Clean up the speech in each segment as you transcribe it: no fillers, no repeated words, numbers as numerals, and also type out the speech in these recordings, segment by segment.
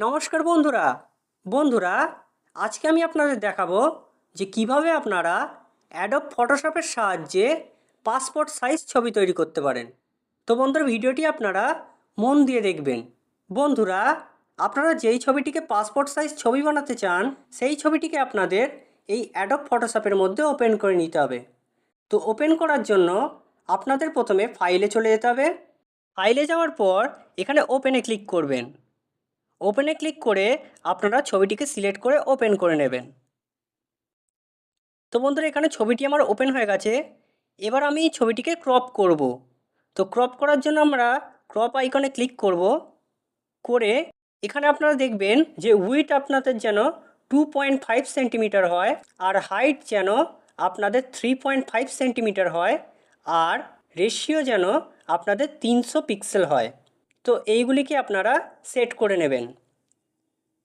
নমস্কার বন্ধুরা। বন্ধুরা, আজকে আমি আপনাদের দেখাবো যে কিভাবে আপনারা অ্যাডোব ফটোশপের সাহায্যে পাসপোর্ট সাইজ ছবি তৈরি করতে পারেন। তো বন্ধুরা, ভিডিওটি আপনারা মন দিয়ে দেখবেন। বন্ধুরা, আপনারা যেই ছবিটিকে পাসপোর্ট সাইজ ছবি বানাতে চান সেই ছবিটিকে আপনাদের এই অ্যাডোব ফটোশপের মধ্যে ওপেন করে নিতে হবে। তো ওপেন করার জন্য আপনাদের প্রথমে ফাইলে চলে যেতে হবে। ফাইলে যাওয়ার পর এখানে ওপেনে ক্লিক করবেন। ওপেনে ক্লিক করে আপনারা ছবিটিকে সিলেক্ট করে ওপেন করে নেবেন। তো বন্ধুরা, এখানে ছবিটি আমার ওপেন হয়ে গেছে। এবার আমি ছবিটিকে ক্রপ করব। তো ক্রপ করার জন্য আমরা ক্রপ আইকনে ক্লিক করব। করে এখানে আপনারা দেখবেন যে উইডথ আপনাদের যেন 2.5 সেন্টিমিটার হয়, আর হাইট যেন আপনাদের 3.5 সেন্টিমিটার হয়, আর রেশিও যেন আপনাদের 300 পিক্সেল হয়। তো এইগুলিকে আপনারা সেট করে নেবেন।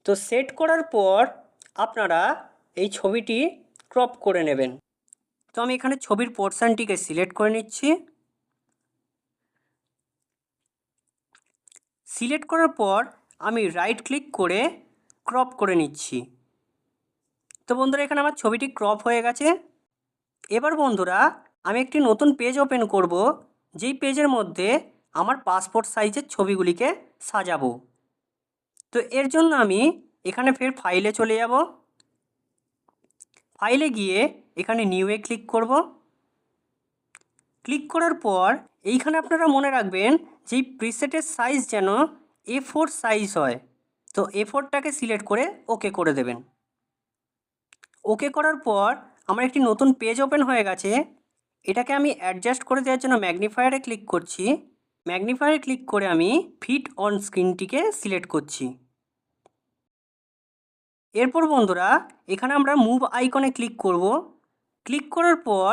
তো সেট করার পর আপনারা এই ছবিটি ক্রপ করে নেবেন। তো আমি এখানে ছবির পোর্শনটিকে সিলেক্ট করে নিচ্ছি। সিলেক্ট করার পর আমি রাইট ক্লিক করে ক্রপ করে নিচ্ছি। তো বন্ধুরা, এখানে আমার ছবিটি ক্রপ হয়ে গেছে। এবার বন্ধুরা, আমি একটি নতুন পেজ ওপেন করব, যেই পেজের মধ্যে আমার পাসপোর্ট সাইজের ছবিগুলিকে সাজাবো। তো এর জন্য আমি এখানে ফের ফাইলে চলে যাব। ফাইলে গিয়ে এখানে নিউয়ে ক্লিক করব। ক্লিক করার পর এইখানে আপনারা মনে রাখবেন যে এই প্রিসেটের সাইজ যেন A4 সাইজ হয়। তো A4টাকে সিলেক্ট করে ওকে করে দেবেন। ওকে করার পর আমার একটি নতুন পেজ ওপেন হয়ে গেছে। এটাকে আমি অ্যাডজাস্ট করে দেওয়ার জন্য ম্যাগনিফায়ারে ক্লিক করছি। ম্যাগনিফায়ারে ক্লিক করে আমি ফিট অন স্ক্রিনটিকে সিলেক্ট করছি। এরপর বন্ধুরা, এখানে আমরা মুভ আইকনে ক্লিক করব। ক্লিক করার পর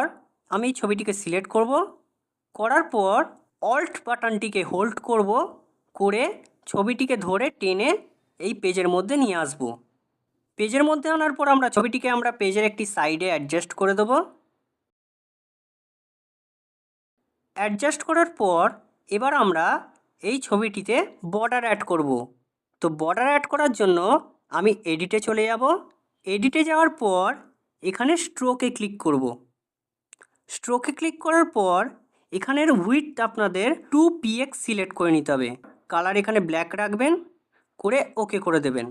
আমি এই ছবিটিকে সিলেক্ট করব। করার পর অল্ট বাটনটিকে হোল্ড করব, করে ছবিটিকে ধরে টেনে এই পেজের মধ্যে নিয়ে আসব। পেজের মধ্যে আনার পর ছবিটিকে আমরা পেজের একটি সাইডে অ্যাডজাস্ট করে দেব। অ্যাডজাস্ট করার পর এবার আমরা এই ছবিটিতে বর্ডার অ্যাড করব। তো বর্ডার অ্যাড করার জন্য আমি এডিটে চলে যাব। এডিটে যাওয়ার পর এখানে স্ট্রোকে ক্লিক করব। স্ট্রোকে ক্লিক করার পর এখানের উইডথ আপনাদের 2px সিলেক্ট করে নিতে হবে। কালার এখানে ব্ল্যাক রাখবেন, করে ওকে করে দেবেন।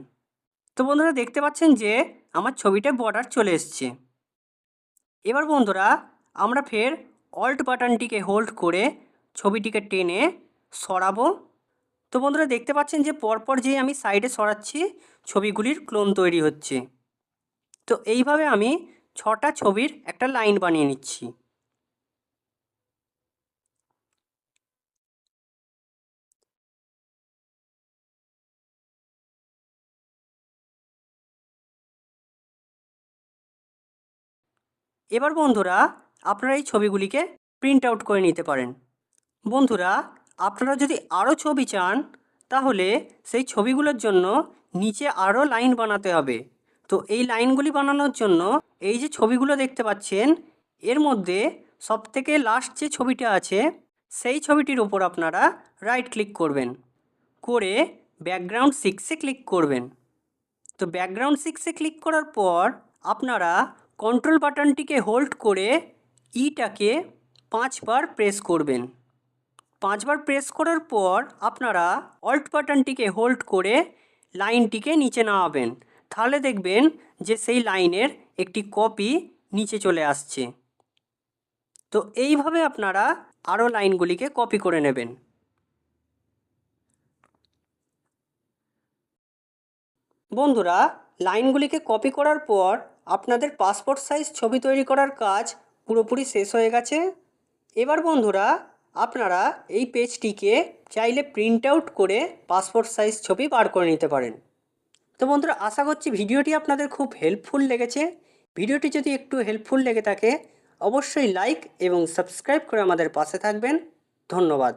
তো বন্ধুরা, দেখতে পাচ্ছেন যে আমার ছবিতে বর্ডার চলে এসছে। এবার বন্ধুরা, আমরা ফের অল্ট বাটনটিকে হোল্ড করে ছবিটিকে টেনে সরাবো। তো বন্ধুরা, দেখতে পাচ্ছেন যে পরপর যেই আমি সাইডে সরাচ্ছি ছবিগুলির ক্লোন তৈরি হচ্ছে। তো এইভাবে আমি 6টা ছবির একটা লাইন বানিয়ে নিচ্ছি। এবার বন্ধুরা, আপনারা এই ছবিগুলিকে প্রিন্ট আউট করে নিতে পারেন। বন্ধুরা, আপনারা যদি আরও ছবি চান তাহলে সেই ছবিগুলোর জন্য নিচে আরও লাইন বানাতে হবে। তো এই লাইনগুলি বানানোর জন্য এই যে ছবিগুলো দেখতে পাচ্ছেন, এর মধ্যে সবথেকে লাস্ট যে ছবিটা আছে সেই ছবিটির ওপর আপনারা রাইট ক্লিক করবেন, করে ব্যাকগ্রাউন্ড 6-এ ক্লিক করবেন। তো ব্যাকগ্রাউন্ড 6-এ ক্লিক করার পর আপনারা কন্ট্রোল বাটনটিকে হোল্ড করে ইটাকে 5 বার প্রেস করবেন। 5 বার প্রেস করার পর আপনারা অল্ট বাটনটিকে হোল্ড করে লাইনটিকে নিচে নামাবেন। তাহলে দেখবেন যে সেই লাইনের একটি কপি নিচে চলে আসছে। তো এইভাবে আপনারা আরও লাইনগুলিকে কপি করে নেবেন। বন্ধুরা, লাইনগুলিকে কপি করার পর আপনাদের পাসপোর্ট সাইজ ছবি তৈরি করার কাজ পুরোপুরি শেষ হয়ে গেছে। এবার বন্ধুরা, আপনারা এই পেজটিকে চাইলে প্রিন্ট আউট করে পাসপোর্ট সাইজ ছবি বার করে নিতে পারেন। তো বন্ধুরা, আশা করছি ভিডিওটি আপনাদের খুব হেল্পফুল লেগেছে। ভিডিওটি যদি একটু হেল্পফুল লেগে থাকে অবশ্যই লাইক এবং সাবস্ক্রাইব করে আমাদের পাশে থাকবেন। ধন্যবাদ।